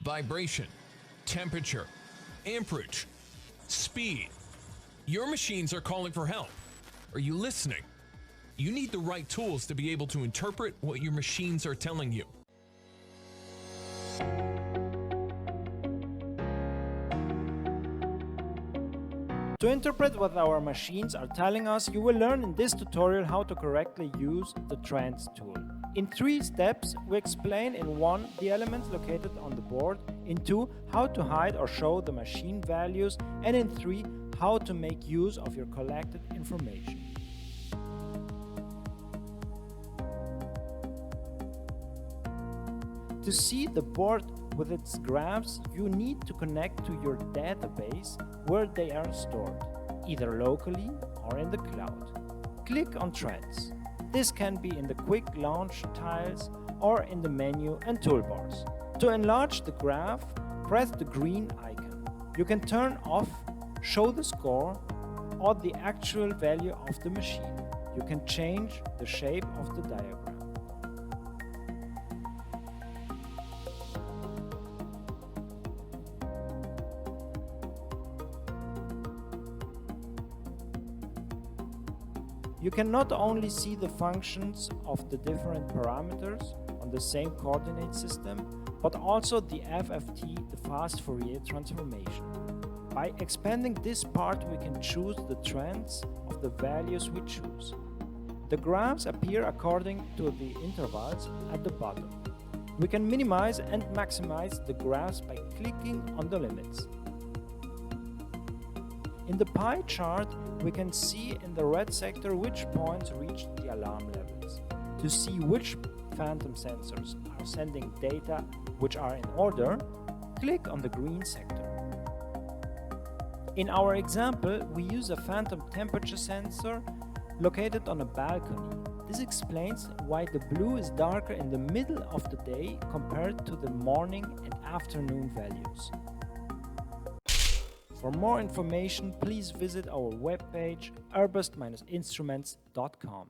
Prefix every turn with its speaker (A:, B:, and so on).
A: vibration, temperature, amperage, speed. Your machines are calling for help. Are you listening? You need the right tools to be able to interpret what your machines are telling you.
B: To interpret what our machines are telling us, you will learn in this tutorial how to correctly use the Trends tool. In 3 steps, we explain: in 1, the elements located on the board; in 2, how to hide or show the machine values; and in 3, how to make use of your collected information. To see the board with its graphs, you need to connect to your database where they are stored, either locally or in the cloud. Click on Trends. This can be in the Quick Launch tiles or in the menu and toolbars. To enlarge the graph, press the green icon. You can turn off Show the Score or the actual value of the machine. You can change the shape of the diagram. You can not only see the functions of the different parameters on the same coordinate system, but also the FFT, the fast Fourier transformation. By expanding this part, we can choose the trends of the values we choose. The graphs appear according to the intervals at the bottom. We can minimize and maximize the graphs by clicking on the limits. In the pie chart, we can see in the red sector which points reach the alarm levels. To see which phantom sensors are sending data which are in order, click on the green sector. In our example, we use a phantom temperature sensor located on a balcony. This explains why the blue is darker in the middle of the day compared to the morning and afternoon values. For more information, please visit our webpage erbessd-instruments.com.